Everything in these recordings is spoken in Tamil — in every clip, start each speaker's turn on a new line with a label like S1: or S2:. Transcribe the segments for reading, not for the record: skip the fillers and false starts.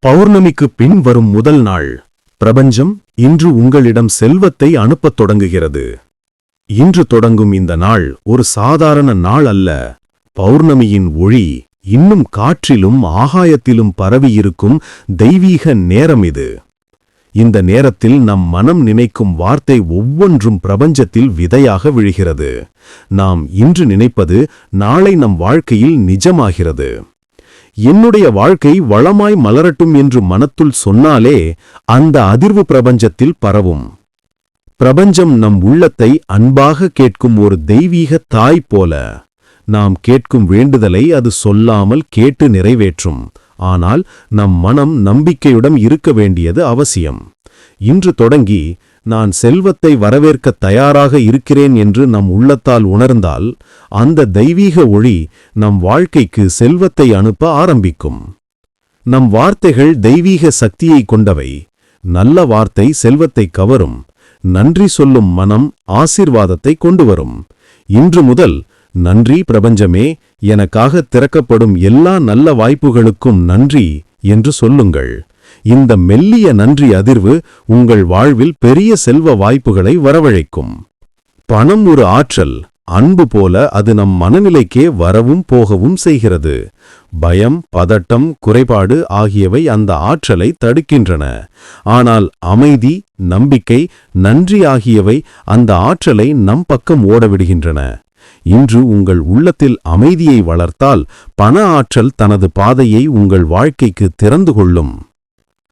S1: பௌர்ணமிக்கு பின் வரும் முதல் நாள். பிரபஞ்சம் இன்று உங்களிடம் செல்வத்தை அனுப்பத் தொடங்குகிறது. இன்று தொடங்கும் இந்த நாள் ஒரு சாதாரண நாள் அல்ல. பௌர்ணமியின் ஒளி இன்னும் காற்றிலும் ஆகாயத்திலும் பரவியிருக்கும் தெய்வீக நேரம் இது. இந்த நேரத்தில் நம் மனம் நினைக்கும் வார்த்தை ஒவ்வொன்றும் பிரபஞ்சத்தில் விதையாக விழுகிறது. நாம் இன்று நினைப்பது நாளை நம் வாழ்க்கையில் நிஜமாகிறது. என்னுடைய வாழ்க்கை வளமாய் மலரட்டும் என்று மனத்துள் சொன்னாலே அந்த அதிர்வு பிரபஞ்சத்தில் பரவும். பிரபஞ்சம் நம் உள்ளத்தை அன்பாக கேட்கும் ஒரு தெய்வீக தாய் போல. நாம் கேட்கும் வேண்டுதலை அது சொல்லாமல் கேட்டு நிறைவேற்றும். ஆனால் நம் மனம் நம்பிக்கையுடன் இருக்க வேண்டியது அவசியம். இன்று தொடங்கி நான் செல்வத்தை வரவேற்க தயாராக இருக்கிறேன் என்று நம் உள்ளத்தால் உணர்ந்தால் அந்த தெய்வீக ஒளி நம் வாழ்க்கைக்கு செல்வத்தை அனுப்ப ஆரம்பிக்கும். நம் வார்த்தைகள் தெய்வீக சக்தியை கொண்டவை. நல்ல வார்த்தை செல்வத்தை கவரும். நன்றி சொல்லும் மனம் ஆசீர்வாதத்தை கொண்டுவரும். இன்று முதல் நன்றி பிரபஞ்சமே, எனக்காக திறக்கப்படும் எல்லா நல்ல வாய்ப்புகளுக்கும் நன்றி என்று சொல்லுங்கள். இந்த மெல்லிய நன்றி அதிர்வு உங்கள் வாழ்வில் பெரிய செல்வ வாய்ப்புகளை வரவழைக்கும். பணம் ஒரு ஆற்றல். அன்பு போல அது நம் மனநிலைக்கே வரவும் போகவும் செய்கிறது. பயம், பதட்டம், குறைபாடு ஆகியவை அந்த ஆற்றலை தடுக்கின்றன. ஆனால் அமைதி, நம்பிக்கை, நன்றி ஆகியவை அந்த ஆற்றலை நம் பக்கம் ஓடவிடுகின்றன. இன்று உங்கள் உள்ளத்தில் அமைதியை வளர்த்தால் பண ஆற்றல் தனது பாதையை உங்கள் வாழ்க்கைக்கு திறந்து கொள்ளும்.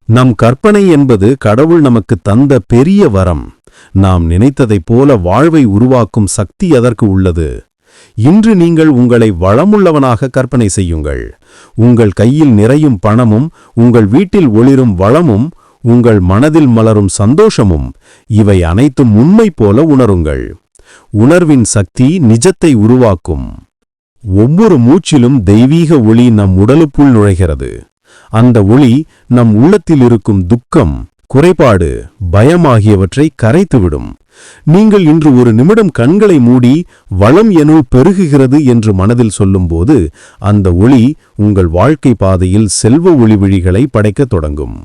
S1: நம் கற்பனை என்பது கடவுள் நமக்கு தந்த பெரிய வரம். நாம் நினைத்ததைப் போல வாழ்வை உருவாக்கும் சக்தி அதற்கு உள்ளது. இன்று நீங்கள் உங்களை வளமுள்ளவனாக கற்பனை செய்யுங்கள். உங்கள் கையில் நிறையும் பணமும், உங்கள் வீட்டில் ஒளிரும் வளமும், உங்கள் மனதில் மலரும் சந்தோஷமும், இவை அனைத்தும் உண்மை போல உணருங்கள். உணர்வின் சக்தி நிஜத்தை உருவாக்கும். ஒவ்வொரு மூச்சிலும் தெய்வீக ஒளி நம் உடலுக்குள் நுழைகிறது. அந்த ஒளி நம் உள்ளத்தில் இருக்கும் துக்கம், குறைபாடு, பயம் ஆகியவற்றை கரைத்துவிடும். நீங்கள் இன்று ஒரு நிமிடம் கண்களை மூடி வளம் எனுள் பெருகுகிறது என்று மனதில் சொல்லும்போது அந்த ஒளி உங்கள் வாழ்க்கை பாதையில் செல்வ ஒளிவிழிகளை படைக்கத் தொடங்கும்.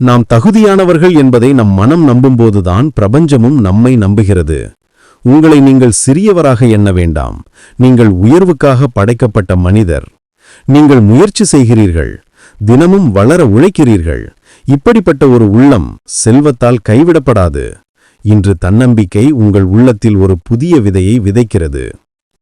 S1: நாம் தகுதியானவர்கள் என்பதை நம் மனம் நம்பும்போதுதான் பிரபஞ்சமும் நம்மை நம்புகிறது. உங்களை நீங்கள் சிறியவராக எண்ண வேண்டாம். நீங்கள் உயர்வுக்காக படைக்கப்பட்ட மனிதர். நீங்கள் முயற்சி செய்கிறீர்கள். தினமும் வளர உழைக்கிறீர்கள். இப்படிப்பட்ட ஒரு உள்ளம் செல்வத்தால் கைவிடப்படாது. இன்று தன்னம்பிக்கை உங்கள் உள்ளத்தில் ஒரு புதிய விதையை விதைக்கிறது.